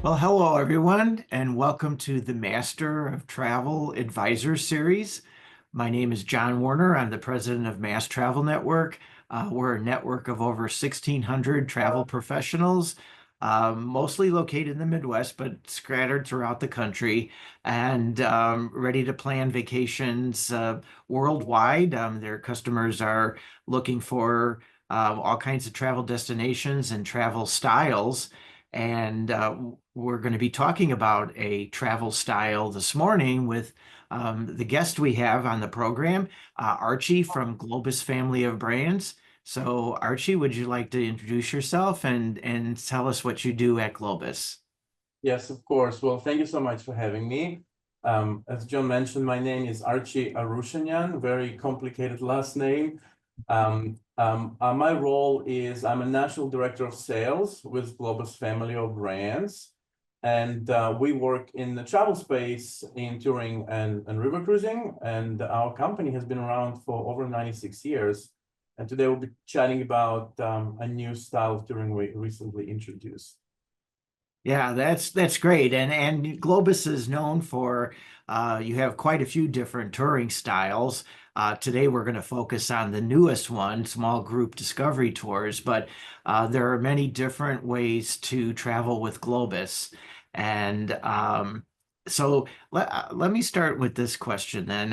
Well, hello everyone, and welcome to the Master of Travel Advisor Series. My name is John Werner. I'm the president of MAST Travel Network. We're a network of over 1,600 travel professionals, mostly located in the Midwest, but scattered throughout the country, and ready to plan vacations worldwide. Their customers are looking for all kinds of travel destinations and travel styles. And we're going to be talking about a travel style this morning with the guest we have on the program, Archie from Globus family of brands. So, Archie, would you like to introduce yourself and tell us what you do at Globus? Yes, of course. Well, thank you so much for having me. As John mentioned, my name is Archy Arushanyan, very complicated last name. My role is I'm a national director of sales with Globus family of brands. And we work in the travel space in touring and river cruising. And our company has been around for over 96 years. And today we'll be chatting about a new style of touring we recently introduced. Yeah, that's great. And Globus is known for you have quite a few different touring styles. Today we're going to focus on the newest one, small group discovery tours, but there are many different ways to travel with Globus. And so let me start with this question then.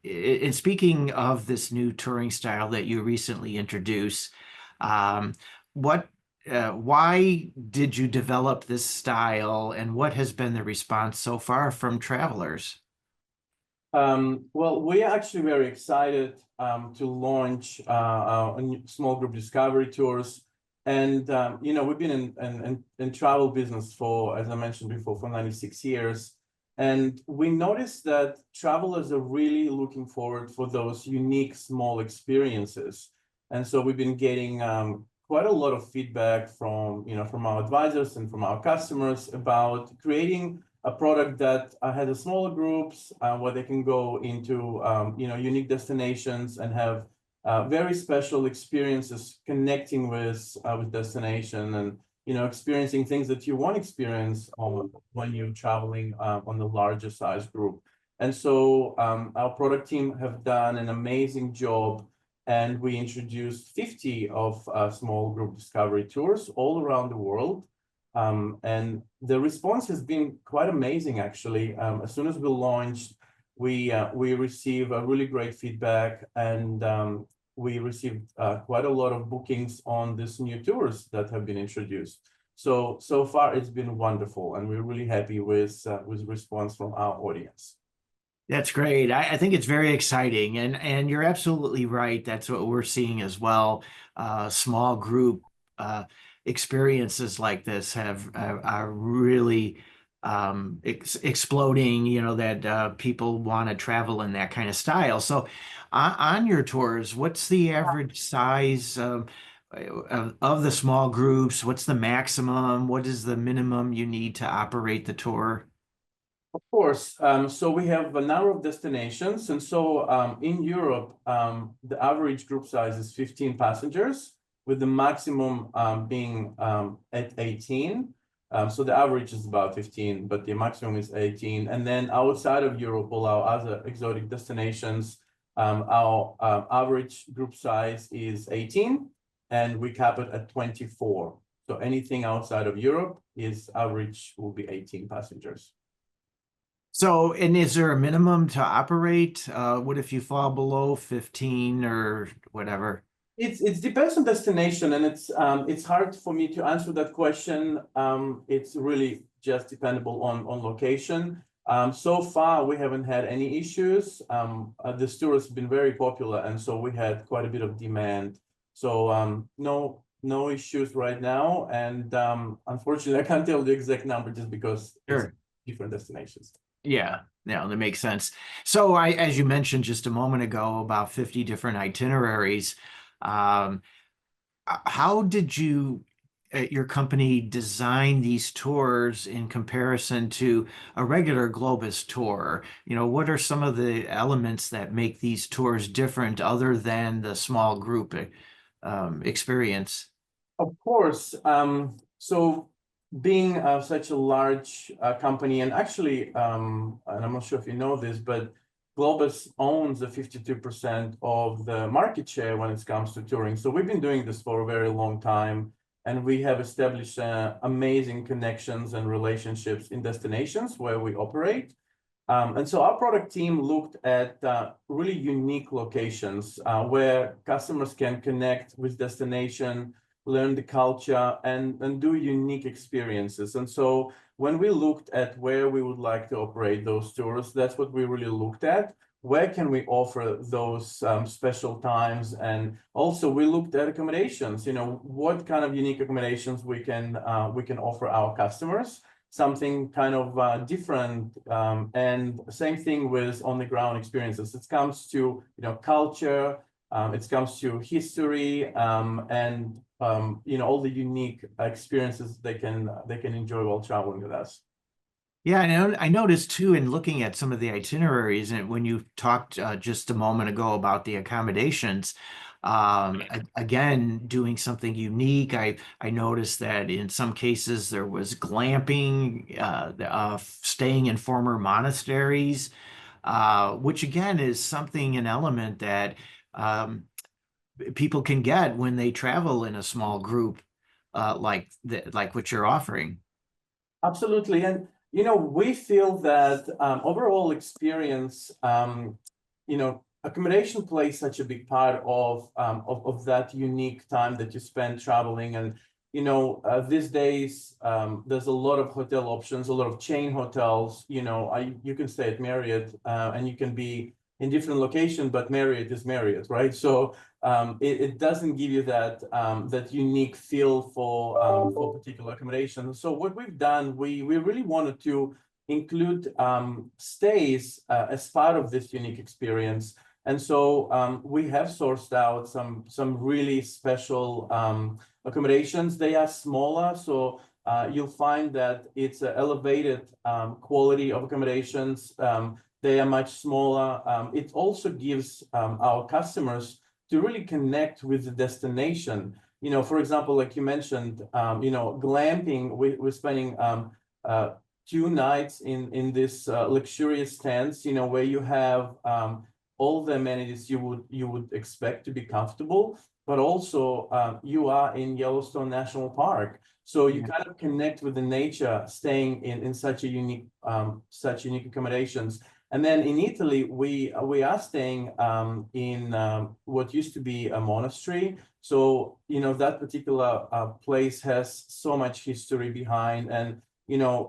In speaking of this new touring style that you recently introduced, what why did you develop this style and what has been the response so far from travelers? Well, we are actually very excited to launch small group discovery tours. And, we've been in travel business for, as I mentioned before, for 96 years. And we noticed that travelers are really looking forward for those unique small experiences. And so we've been getting quite a lot of feedback from our advisors and from our customers about creating a product that has smaller groups where they can go into unique destinations and have very special experiences connecting with destination and experiencing things that you want to experience when you're traveling on the larger size group. And so our product team have done an amazing job, and we introduced 50 of small group discovery tours all around the world. And the response has been quite amazing, actually. As soon as we launched, we received a really great feedback, and we received quite a lot of bookings on these new tours that have been introduced. So far, it's been wonderful, and we're really happy with response from our audience. That's great. I think it's very exciting, and you're absolutely right. That's what we're seeing as well. Small group experiences like this are really exploding. You know that people want to travel in that kind of style. So, on your tours, what's the average size of the small groups? What's the maximum? What is the minimum you need to operate the tour? Of course. So we have a number of destinations. And so in Europe, the average group size is 15 passengers, with the maximum being at 18. So the average is about 15, but the maximum is 18. And then outside of Europe, all our other exotic destinations, our average group size is 18, and we cap it at 24. So anything outside of Europe is average will be 18 passengers. So, and is there a minimum to operate? What if you fall below 15 or whatever? It depends on destination, and it's hard for me to answer that question. It's really just dependable on location. So far, we haven't had any issues. This tour has been very popular, and so we had quite a bit of demand. So no issues right now, and unfortunately, I can't tell the exact number just because it's Sure. different destinations. Yeah, yeah, that makes sense. So as you mentioned just a moment ago, about 50 different itineraries. Um, how did your company design these tours in comparison to a regular Globus tour? You know, what are some of the elements that make these tours different other than the small group experience? Of course. So being such a large company, and actually, and I'm not sure if you know this, but Globus owns the 52% of the market share when it comes to touring. So we've been doing this for a very long time, and we have established amazing connections and relationships in destinations where we operate. And so our product team looked at really unique locations where customers can connect with destination, learn the culture, and do unique experiences. And so when we looked at where we would like to operate those tours, that's what we really looked at. Where can we offer those special times? And also we looked at accommodations, what kind of unique accommodations we can offer our customers, something kind of different, and same thing with on the ground experiences. It comes to culture, it comes to history, and all the unique experiences they can enjoy while traveling with us. Yeah, I noticed too in looking at some of the itineraries, and when you talked just a moment ago about the accommodations, again, doing something unique. I noticed that in some cases there was glamping, staying in former monasteries, which again is something, an element that people can get when they travel in a small group, like what you're offering. Absolutely. And, we feel that overall experience, accommodation plays such a big part of that unique time that you spend traveling. And, these days, there's a lot of hotel options, a lot of chain hotels. You can stay at Marriott and you can be in different locations, but Marriott is Marriott, right? So it doesn't give you that unique feel for particular accommodation. So what we've done, we really wanted to include stays as part of this unique experience. And so we have sourced out some really special accommodations. They are smaller, so you'll find that it's an elevated quality of accommodations. They are much smaller. It also gives our customers to really connect with the destination. For example, like you mentioned, glamping, we're spending 2 nights in this luxurious tents, where you have all the amenities you would expect to be comfortable, but also you are in Yellowstone National Park. So you kind of connect with the nature, staying in such unique accommodations. And then in Italy, we are staying in what used to be a monastery. So that particular place has so much history behind, and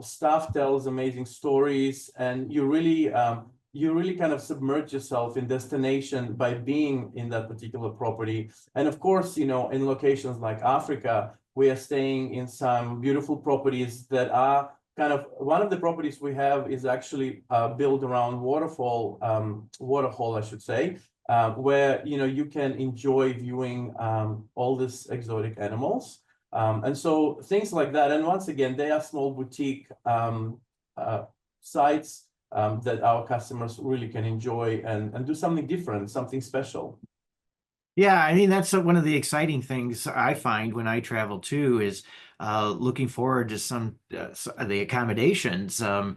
staff tells amazing stories, and you really kind of submerge yourself in destination by being in that particular property. And of course, in locations like Africa, we are staying in some beautiful properties that are kind of, one of the properties we have is actually built around waterhole, I should say, where you can enjoy viewing all these exotic animals. And so things like that. And once again, they are small boutique sites that our customers really can enjoy and do something different, something special. Yeah, I mean, that's one of the exciting things I find when I travel too, is looking forward to some the accommodations and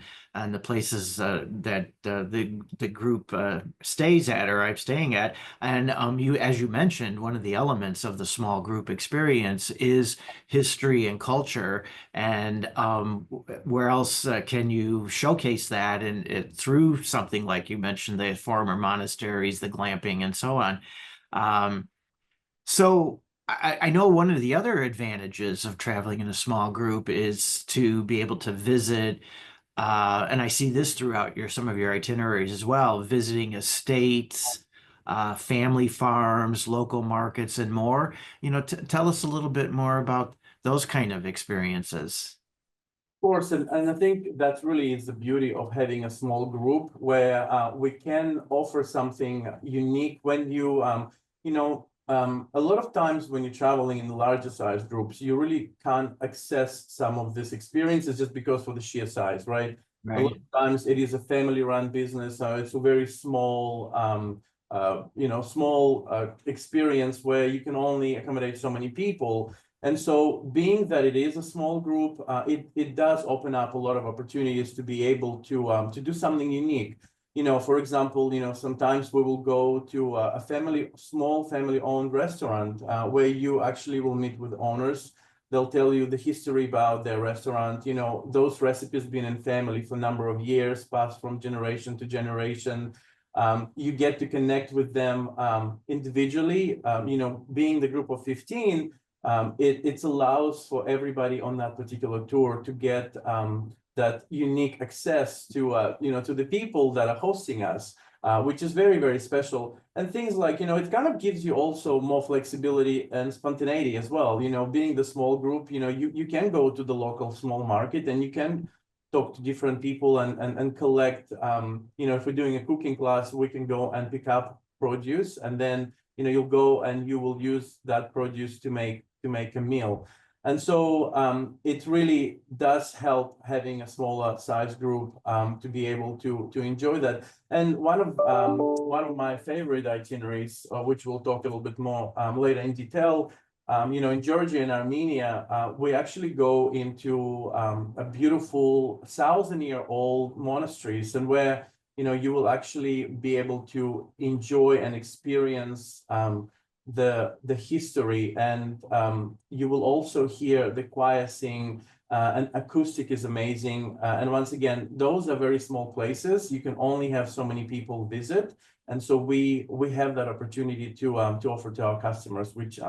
the places that the group stays at, or I'm staying at. And as you mentioned, one of the elements of the small group experience is history and culture. And where else can you showcase that? And through something like you mentioned, the former monasteries, the glamping, and so on. So I know one of the other advantages of traveling in a small group is to be able to visit, and I see this throughout some of your itineraries as well, visiting estates, family farms, local markets, and more. Tell us a little bit more about those kind of experiences. Of course, and I think that really is the beauty of having a small group where we can offer something unique. When a lot of times when you're traveling in larger size groups, you really can't access some of these experiences just because for the sheer size, right? A lot Right. of times it is a family-run business, so it's a very small, small experience where you can only accommodate so many people. And so being that it is a small group, it does open up a lot of opportunities to be able to do something unique. For example, sometimes we will go to a small family-owned restaurant where you actually will meet with owners. They'll tell you the history about their restaurant. Those recipes been in family for a number of years, passed from generation to generation. You get to connect with them individually. Being the group of 15, it allows for everybody on that particular tour to get that unique access to the people that are hosting us, which is very, very special. And things like, it kind of gives you also more flexibility and spontaneity as well. Being the small group, you can go to the local small market and you can talk to different people and collect, if we're doing a cooking class, we can go and pick up produce, and then, you'll go and you will use that produce to make a meal. And so it really does help having a smaller size group to be able to enjoy that. And one of my favorite itineraries, which we'll talk a little bit more later in detail, in Georgia and Armenia, we actually go into a beautiful 1,000-year-old monasteries, and where you will actually be able to enjoy and experience the history, and you will also hear the choir sing, and acoustic is amazing. And once again, those are very small places. You can only have so many people visit, and so we have that opportunity to offer to our customers, which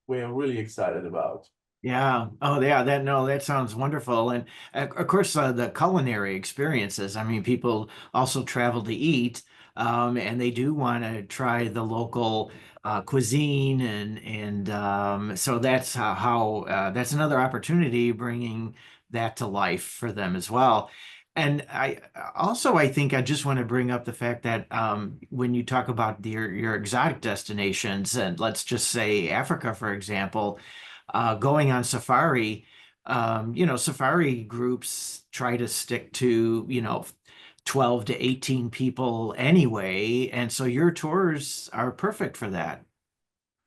we're really excited about. Yeah. Oh, yeah. That sounds wonderful. And of course, the culinary experiences. I mean, people also travel to eat, and they do want to try the local cuisine, and so that's how that's another opportunity bringing that to life for them as well. And I think I just want to bring up the fact that when you talk about your exotic destinations, and let's just say Africa, for example, going on safari, safari groups try to stick to, 12 to 18 people anyway. And so your tours are perfect for that.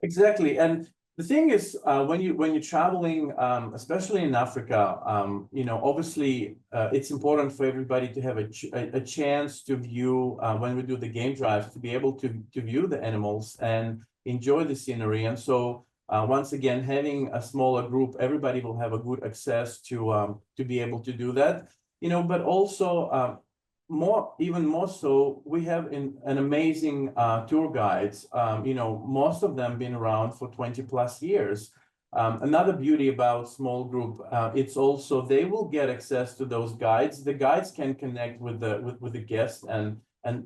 Exactly. And the thing is, when you're traveling, especially in Africa, obviously it's important for everybody to have a chance to view, when we do the game drives, to be able to view the animals and enjoy the scenery. And so once again, having a smaller group, everybody will have a good access to be able to do that. But also even more so, we have an amazing tour guides. Most of them been around for 20+ years. Another beauty about small group, it's also they will get access to those guides. The guides can connect with the guests and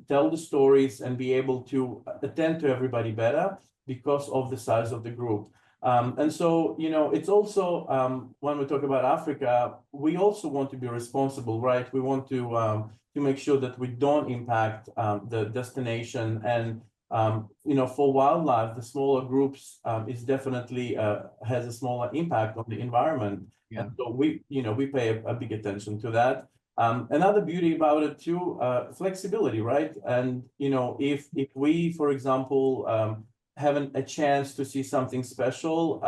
tell the stories and be able to attend to everybody better because of the size of the group. And so, it's also, when we talk about Africa, we also want to be responsible, right? We want to make sure that we don't impact the destination. And, for wildlife, the smaller groups is definitely has a smaller impact on the environment. Yeah. And so we pay a big attention to that. Another beauty about it too, flexibility, right? And, if we, for example, having a chance to see something special,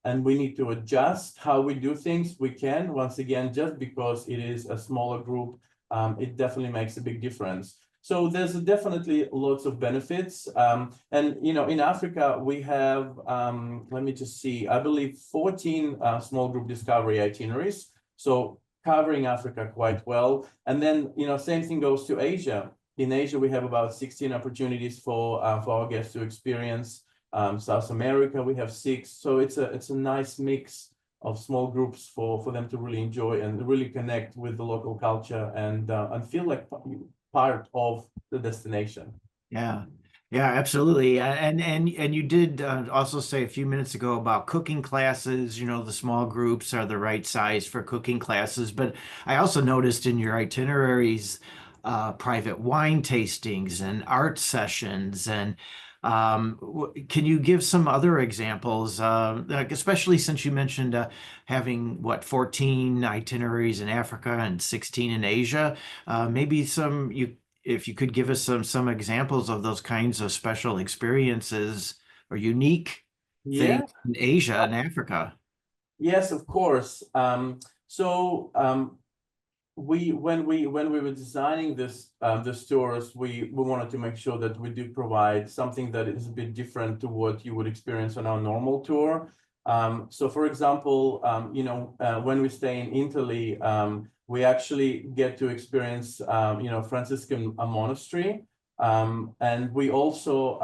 and we need to adjust how we do things, we can. Once again, just because it is a smaller group, it definitely makes a big difference. So there's definitely lots of benefits. And, in Africa, we have, let me just see, I believe 14 small group discovery itineraries. So covering Africa quite well. And then, same thing goes to Asia. In Asia, we have about 16 opportunities for our guests to experience. South America, we have 6. So it's a nice mix of small groups for them to really enjoy and really connect with the local culture and feel like part of the destination. Yeah. Yeah, absolutely. And you did also say a few minutes ago about cooking classes. The small groups are the right size for cooking classes. But I also noticed in your itineraries, private wine tastings and art sessions. And can you give some other examples, like especially since you mentioned having 14 itineraries in Africa and 16 in Asia? Maybe if you could give us some examples of those kinds of special experiences or unique Yeah. things in Asia and Africa. Yes, of course. When we were designing this tours, we wanted to make sure that we do provide something that is a bit different to what you would experience on our normal tour. So for example, when we stay in Italy, we actually get to experience Franciscan monastery. And we also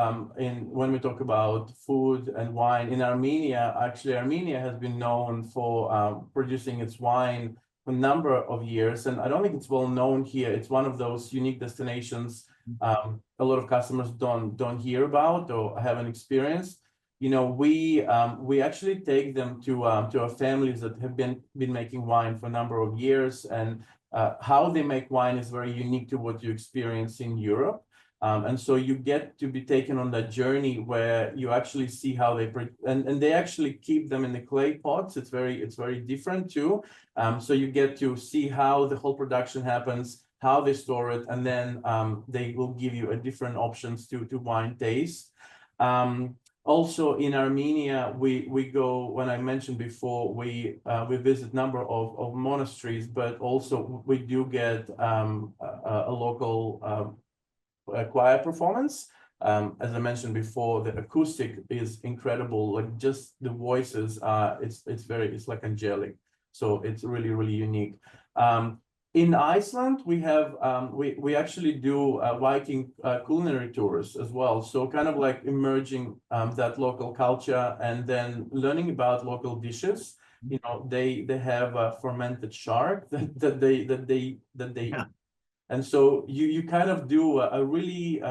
when we talk about food and wine in Armenia, actually Armenia has been known for producing its wine a number of years, and I don't think it's well known here. It's one of those unique destinations a lot of customers don't hear about or haven't experienced. We actually take them to our families that have been making wine for a number of years, and how they make wine is very unique to what you experience in Europe. And so you get to be taken on that journey where you actually see how and they actually keep them in the clay pots. It's very different too. So you get to see how the whole production happens, how they store it, and then they will give you a different options to wine taste. Also in Armenia, we go, when I mentioned before, we visit number of monasteries, but also we do get a local choir performance. As I mentioned before, the acoustic is incredible. Like just the voices, it's like angelic. So it's really, really unique. In Iceland, we have we actually do Viking culinary tours as well. So kind of like immersing that local culture and then learning about local dishes. They have a fermented shark that they Yeah, and so you kind of do a really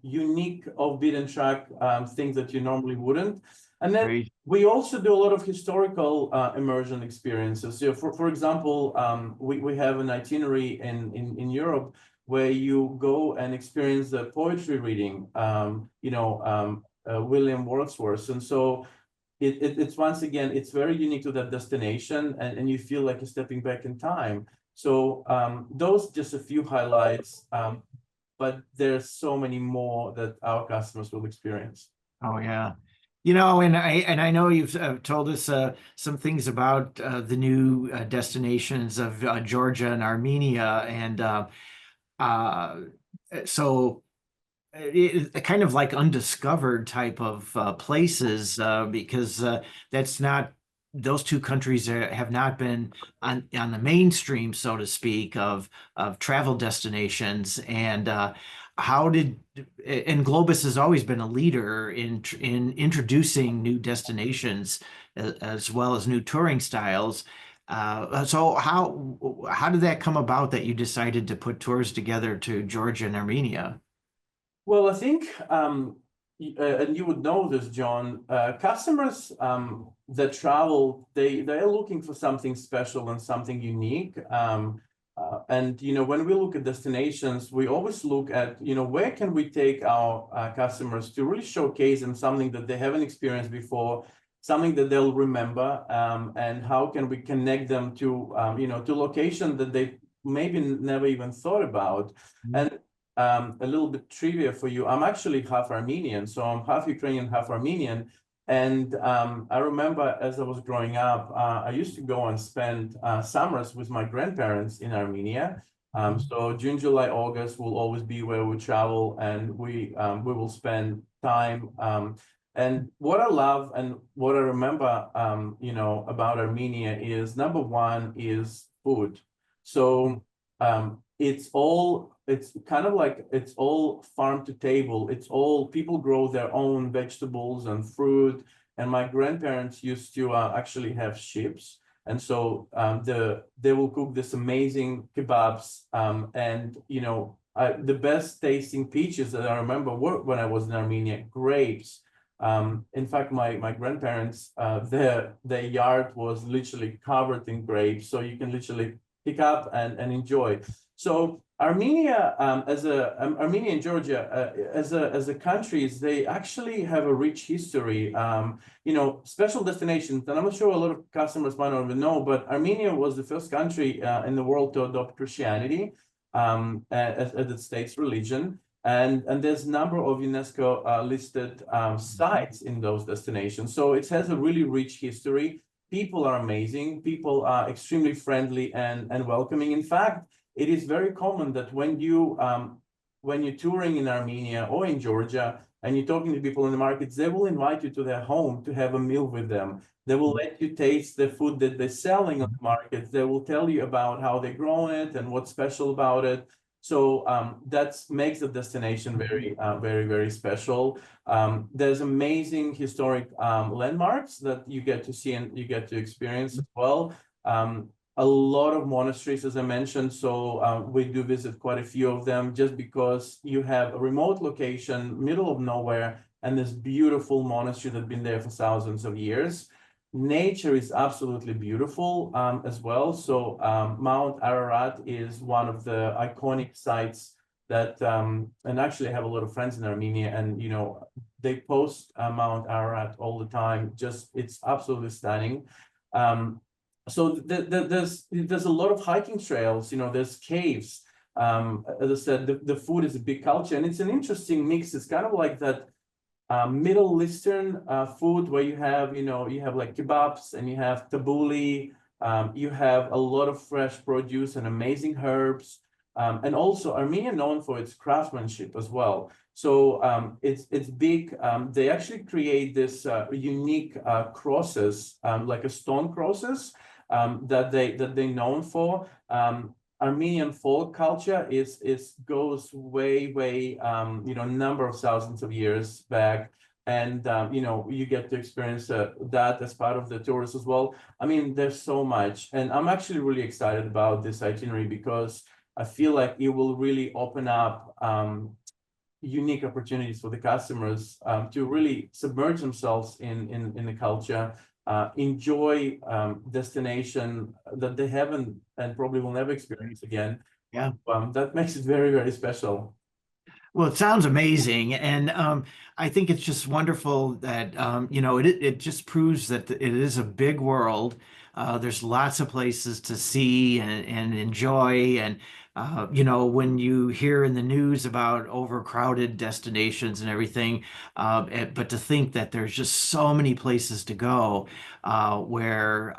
unique off-beat and track things that you normally wouldn't. And then great. we also do a lot of historical immersion experiences. So for example, we have an itinerary in Europe where you go and experience the poetry reading, William Wordsworth. And so it's once again, it's very unique to that destination, and you feel like you're stepping back in time. So those just a few highlights, but there's so many more that our customers will experience. Oh yeah. And I know you've told us some things about the new destinations of Georgia and Armenia, and uh, so kind of like undiscovered type of places because that's not those two countries have not been on the mainstream, so to speak, of travel destinations. And how did and Globus has always been a leader in introducing new destinations as well as new touring styles. So how did that come about that you decided to put tours together to Georgia and Armenia? Well, I think, and you would know this, John, customers that travel, they're looking for something special and something unique. And when we look at destinations, we always look at where can we take our customers to really showcase them something that they haven't experienced before, something that they'll remember, and how can we connect them to to location that they maybe never even thought about. And a little bit trivia for you. I'm actually half Armenian, so I'm half Ukrainian, half Armenian. And I remember as I was growing up, I used to go and spend summers with my grandparents in Armenia. So June, July, August will always be where we travel, and we will spend time. And what I love and what I remember, about Armenia is number one is food. So it's kind of like it's all farm to table. It's all people grow their own vegetables and fruit. And my grandparents used to actually have sheep. And so they will cook this amazing kebabs. And the best tasting peaches that I remember were when I was in Armenia, grapes. In fact, my grandparents, their yard was literally covered in grapes. So you can literally pick up and enjoy. So Armenia, Armenia and Georgia, as a countries, they actually have a rich history. Special destinations, and I'm not sure a lot of customers might not even know, but Armenia was the first country in the world to adopt Christianity as its state's religion. And there's a number of UNESCO listed sites in those destinations. So it has a really rich history. people are amazing. People are extremely friendly and welcoming. In fact, it is very common that when you're touring in Armenia or in Georgia and you're talking to people in the markets, they will invite you to their home to have a meal with them. They will let you taste the food that they're selling on the markets. They will tell you about how they grow it and what's special about it. So that makes the destination very, very special. There's amazing historic landmarks that you get to see and you get to experience as well. A lot of monasteries, as I mentioned, so we do visit quite a few of them just because you have a remote location, middle of nowhere, and this beautiful monastery that's been there for thousands of years. Nature is absolutely beautiful as well. So Mount Ararat is one of the iconic sites that, and actually I have a lot of friends in Armenia, and they post Mount Ararat all the time. Just it's absolutely stunning. So there's a lot of hiking trails. There's caves. As I said, the food is a big culture, and it's an interesting mix. It's kind of like that. Middle Eastern food where you have like kebabs and you have tabbouleh, you have a lot of fresh produce and amazing herbs, and also Armenia known for its craftsmanship as well. So it's big. They actually create this unique crosses, like a stone crosses, that they're known for. Armenian folk culture goes way number of thousands of years back, and you get to experience that as part of the tours as well. I mean, there's so much, and I'm actually really excited about this itinerary because I feel like it will really open up unique opportunities for the customers to really submerge themselves in the culture. Enjoy destination that they haven't and probably will never experience again. Yeah. That makes it very special. Well, it sounds amazing, and I think it's just wonderful that it just proves that it is a big world. There's lots of places to see and enjoy, and when you hear in the news about overcrowded destinations and everything, but to think that there's just so many places to go, where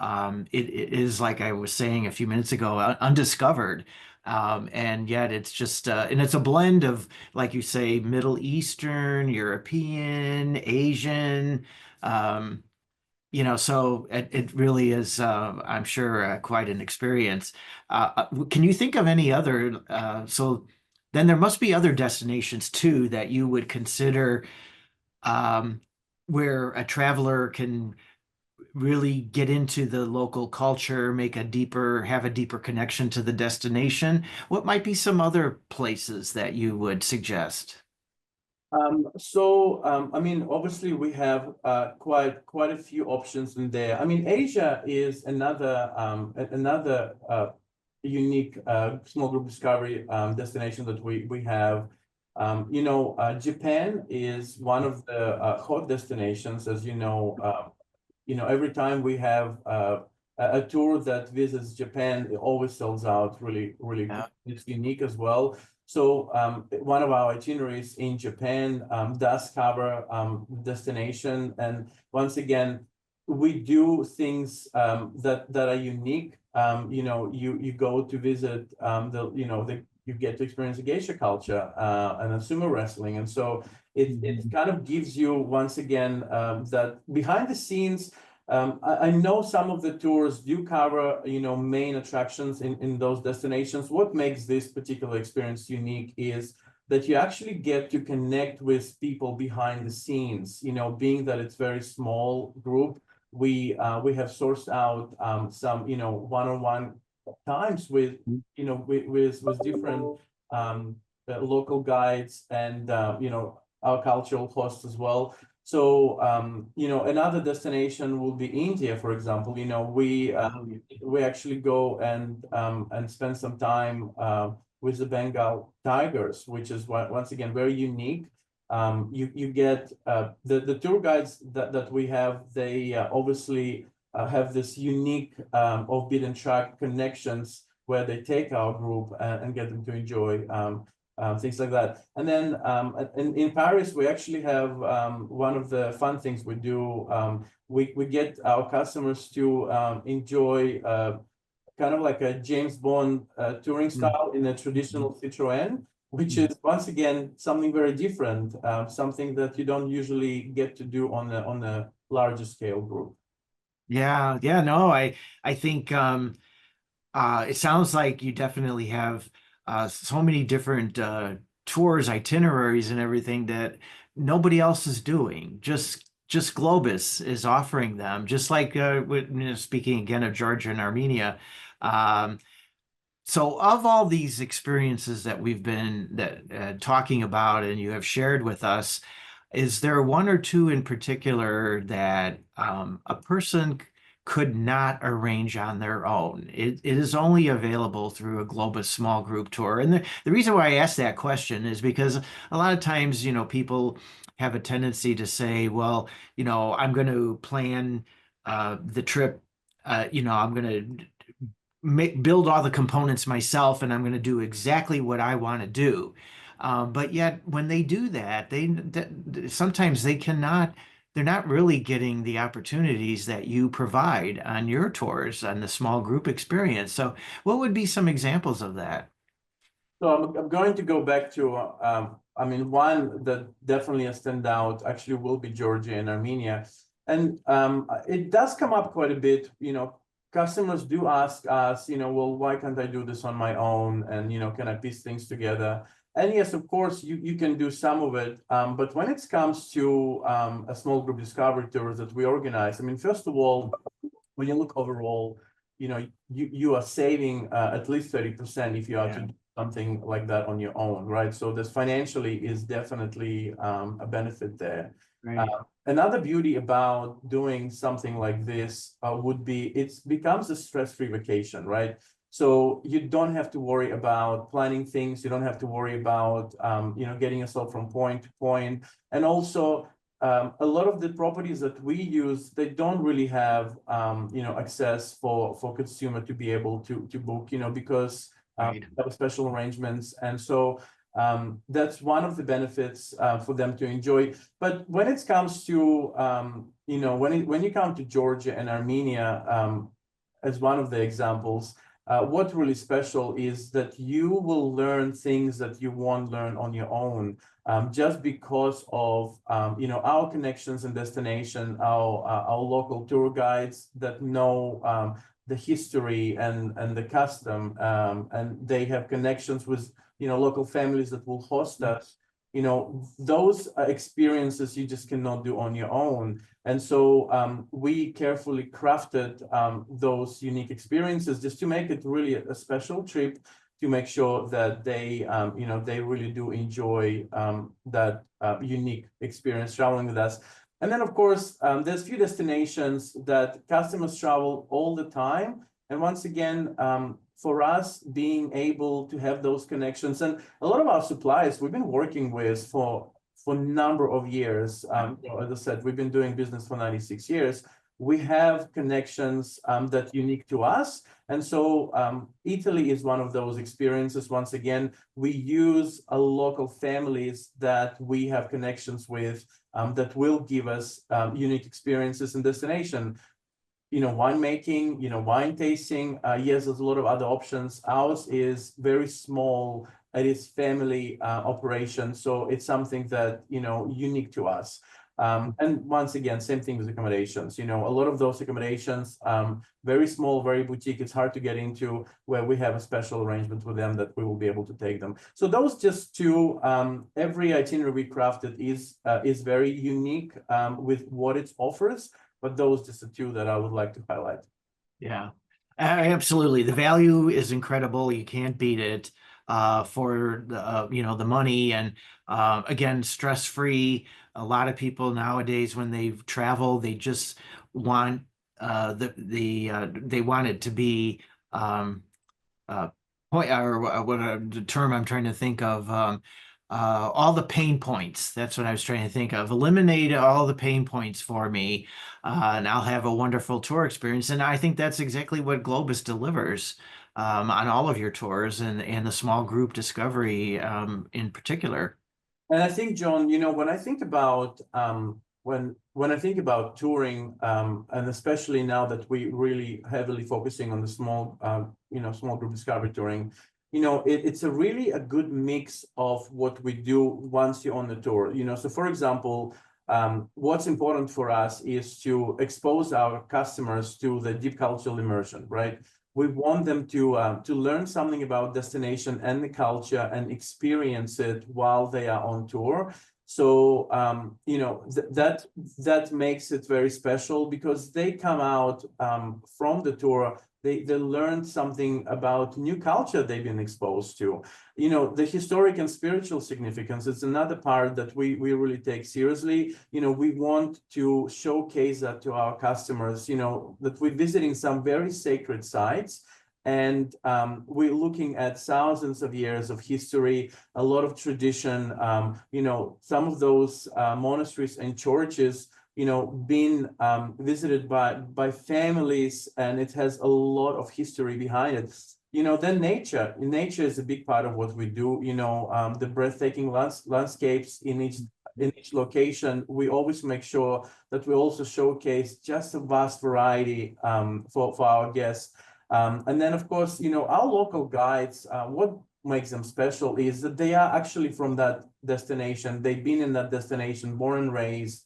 it is, like I was saying a few minutes ago, undiscovered. And yet it's just and it's a blend of, like you say, Middle Eastern, European, Asian, so it really is, I'm sure, quite an experience. Can you think of any other, so then there must be other destinations too that you would consider, where a traveler can really get into the local culture, have a deeper connection to the destination. What might be some other places that you would suggest? I mean, obviously we have quite a few options in there. I mean, Asia is another unique small group discovery destination that we have. Japan is one of the hot destinations, as you know. Every time we have a tour that visits Japan, it always sells out really Yeah. quick. It's unique as well. So one of our itineraries in Japan does cover destination, and once again, we do things that are unique. You go to visit you get to experience the geisha culture and the sumo wrestling, and so it kind of gives you once again that behind the scenes. I know some of the tours do cover, main attractions in those destinations. What makes this particular experience unique is that you actually get to connect with people behind the scenes. Being that it's very small group, we have sourced out some, one-on-one times with, with different local guides and, our cultural hosts as well. So, another destination will be India, for example. We actually go and spend some time with the Bengal tigers, which is once again very unique. You get the tour guides that we have. They obviously have this unique off-beaten track connections where they take our group and get them to enjoy things like that. And then in Paris, we actually have one of the fun things we do. We get our customers to enjoy kind of like a James Bond touring style in a traditional Citroën, which is once again something very different, something that you don't usually get to do on a larger scale group. Yeah, yeah, no, I think it sounds like you definitely have so many different tours, itineraries, and everything that nobody else is doing. Just Globus is offering them. Just like speaking again of Georgia and Armenia. Um, so of all these experiences that we've been talking about and you have shared with us, is there one or two in particular that a person could not arrange on their own? It is only available through a Globus small group tour. And the reason why I ask that question is because a lot of times, people have a tendency to say, well, I'm going to plan the trip, I'm going to build all the components myself and I'm going to do exactly what I want to do. But yet when they do that, sometimes they're not really getting the opportunities that you provide on your tours on the small group experience. So what would be some examples of that? So I'm going to go back to, I mean, one that definitely stand out actually will be Georgia and Armenia. And it does come up quite a bit, customers do ask us, well, why can't I do this on my own? And, can I piece things together? And yes, of course, you can do some of it. But when it comes to a small group discovery tours that we organize, I mean, first of all, when you look overall, you are saving at least 30% if you are to do something like that on your own, right? So this financially is definitely a benefit there. Right. Another beauty about doing something like this would be it becomes a stress-free vacation, right? So you don't have to worry about planning things. You don't have to worry about, getting yourself from point to point. And also, a lot of the properties that we use, they don't really have, access for consumer to be able to book, because Right. have special arrangements. And so that's one of the benefits for them to enjoy. But when it comes to, when you come to Georgia and Armenia, as one of the examples, what's really special is that you will learn things that you won't learn on your own, just because of, our connections and destination, our local tour guides that know the history and the custom, and they have connections with local families that will host us. Those experiences you just cannot do on your own. And so we carefully crafted those unique experiences just to make it really a special trip, to make sure that they really do enjoy that unique experience traveling with us. And then, of course, there's few destinations that customers travel all the time. And once again, for us, being able to have those connections, and a lot of our suppliers we've been working with for a number of years. As I said, we've been doing business for 96 years. We have connections that unique to us. And so Italy is one of those experiences. Once again, we use a local families that we have connections with that will give us unique experiences and destination. Winemaking, wine tasting. Yes, there's a lot of other options. Ours is very small. It is family operation. So it's something that, unique to us. And once again, same thing with accommodations. A lot of those accommodations, very small, very boutique. It's hard to get into, where we have a special arrangement with them that we will be able to take them. So those just two, every itinerary we crafted is very unique with what it offers. But those just the two that I would like to highlight. Yeah, absolutely. The value is incredible. You can't beat it for the money and again, stress-free. A lot of people nowadays, when they travel, they just want they want it to be point or what the term I'm trying to think of all the pain points. That's what I was trying to think of. Eliminate all the pain points for me, and I'll have a wonderful tour experience. And I think that's exactly what Globus delivers on all of your tours and the small group discovery in particular. And I think, John, when I think about when I think about touring, and especially now that we really heavily focusing on the small group discovery touring, it's a really a good mix of what we do once you're on the tour. So for example, what's important for us is to expose our customers to the deep cultural immersion, right? We want them to learn something about destination and the culture and experience it while they are on tour. So that makes it very special because they come out from the tour. They learned something about new culture they've been exposed to. The historic and spiritual significance is another part that we really take seriously. We want to showcase that to our customers, that we're visiting some very sacred sites. And we're looking at thousands of years of history, a lot of tradition. Some of those monasteries and churches been visited by families, and it has a lot of history behind it. Then nature is a big part of what we do. The breathtaking landscapes in each location. We always make sure that we also showcase just a vast variety for our guests. And then, of course, our local guides, what makes them special is that they are actually from that destination. They've been in that destination, born and raised.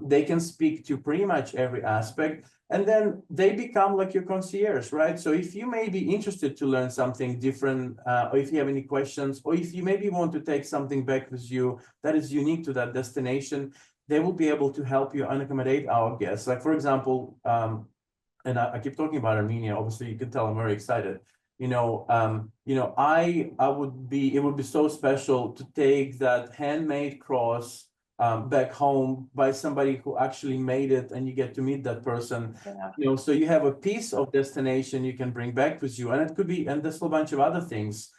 They can speak to pretty much every aspect, and then they become like your concierge, right? So if you may be interested to learn something different, or if you have any questions, or if you maybe want to take something back with you that is unique to that destination, they will be able to help you and accommodate our guests. Like, for example, and I keep talking about Armenia. Obviously, you can tell I'm very excited. It would be so special to take that handmade cross back home by somebody who actually made it, and you get to meet that person. Yeah. So you have a piece of destination you can bring back with you, and it could be, and there's a whole bunch of other things.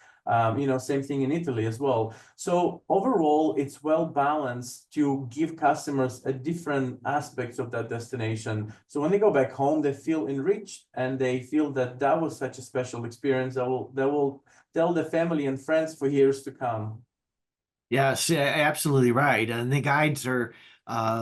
Same thing in Italy as well. So overall, it's well balanced to give customers a different aspects of that destination. So when they go back home, they feel enriched, and they feel that that was such a special experience that will tell the family and friends for years to come. Yes, absolutely right. And the guides are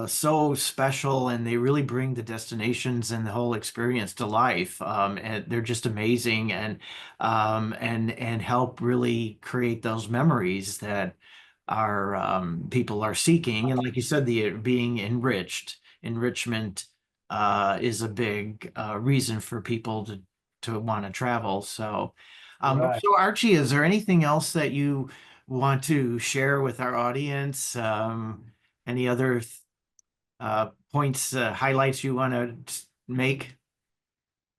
so special, and they really bring the destinations and the whole experience to life. And they're just amazing, and help really create those memories that our people are seeking. And like you said, the being enrichment is a big reason for people to want to travel. So, Right. so Archie, is there anything else that you want to share with our audience? Any other points, highlights you want to make?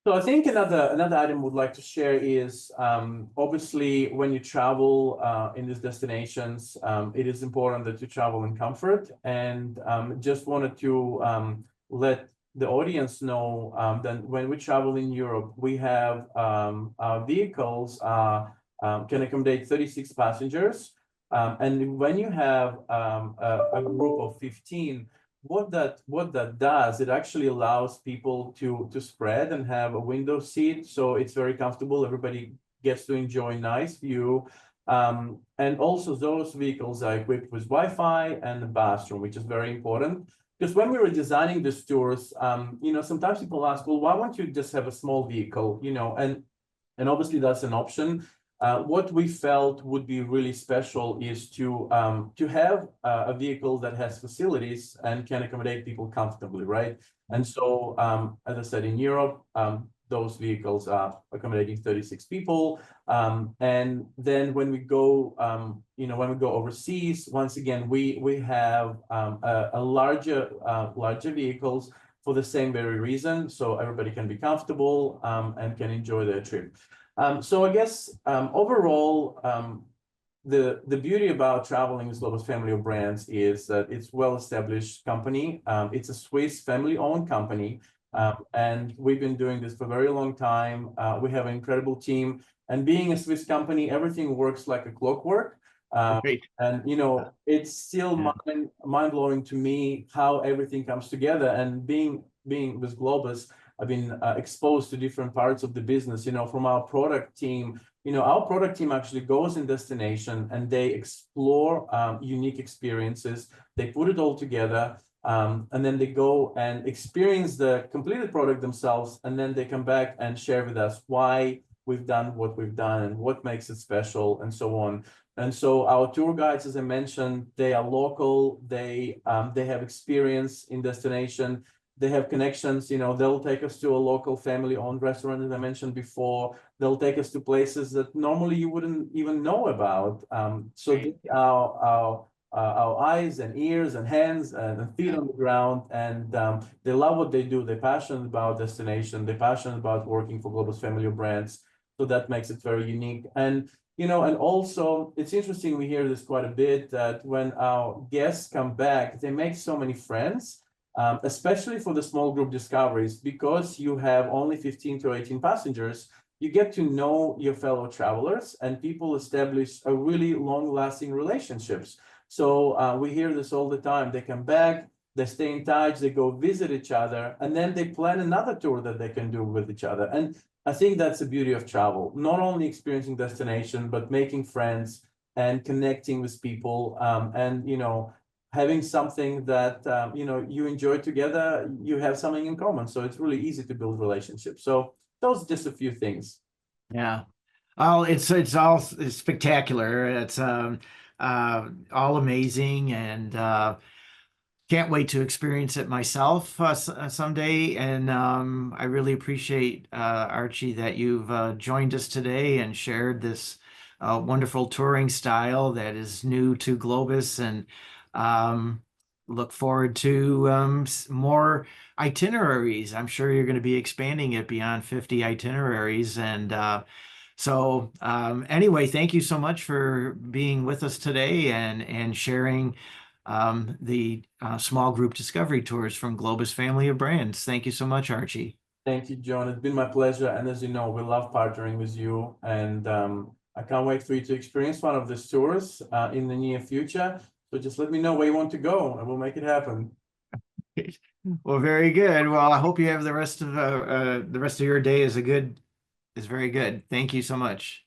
So I think another item would like to share is obviously when you travel in these destinations, it is important that you travel in comfort. And just wanted to let the audience know that when we travel in Europe, we have our vehicles can accommodate 36 passengers. And when you have a group of 15, what that does, it actually allows people to spread and have a window seat, so it's very comfortable. Everybody gets to enjoy nice view. And also those vehicles are equipped with Wi-Fi and a bathroom, which is very important. Because when we were designing these tours, sometimes people ask, well, why won't you just have a small vehicle? And obviously that's an option. What we felt would be really special is to have a vehicle that has facilities and can accommodate people comfortably, right? And so, as I said, in Europe, those vehicles are accommodating 36 people. And then when we go, overseas, once again, we have a larger vehicles for the same very reason, so everybody can be comfortable and can enjoy their trip. So I guess overall, the beauty about traveling with Globus family of brands is that it's well-established company. It's a Swiss family-owned company, and we've been doing this for a very long time. We have an incredible team, and being a Swiss company, everything works like a clockwork. Great. And it's still Yeah. mind blowing to me how everything comes together. And being with Globus, I've been exposed to different parts of the business. From our product team. Our product team actually goes in destination and they explore unique experiences. They put it all together, and then they go and experience the completed product themselves, and then they come back and share with us why we've done what we've done and what makes it special and so on. And so our tour guides, as I mentioned, they are local. They have experience in destination. They have connections. They'll take us to a local family-owned restaurant, as I mentioned before. They'll take us to places that normally you wouldn't even know about. So Great. they are our eyes and ears and hands and feet on the ground, and they love what they do. They're passionate about destination. They're passionate about working for Globus family of brands. So that makes it very unique. And and also it's interesting, we hear this quite a bit, that when our guests come back, they make so many friends, especially for the small group discoveries, because you have only 15 to 18 passengers. You get to know your fellow travelers, and people establish a really long-lasting relationships. So we hear this all the time. They come back, they stay in touch, they go visit each other, and then they plan another tour that they can do with each other. And I think that's the beauty of travel, not only experiencing destination, but making friends and connecting with people, and having something that you enjoy together. You have something in common, so it's really easy to build relationships. So those are just a few things. Yeah. Oh, it's all spectacular. It's all amazing, and can't wait to experience it myself someday. And I really appreciate Archie that you've joined us today and shared this wonderful touring style that is new to Globus, and um, look forward to more itineraries. I'm sure you're going to be expanding it beyond 50 itineraries, and anyway, thank you so much for being with us today and sharing the small group discovery tours from Globus family of brands. Thank you so much, Archie. Thank you, John. It's been my pleasure. And as you know, we love partnering with you. And I can't wait for you to experience one of these tours in the near future. So just let me know where you want to go and we'll make it happen. Well, very good. Well, I hope you have the rest of your day is very good. Thank you so much.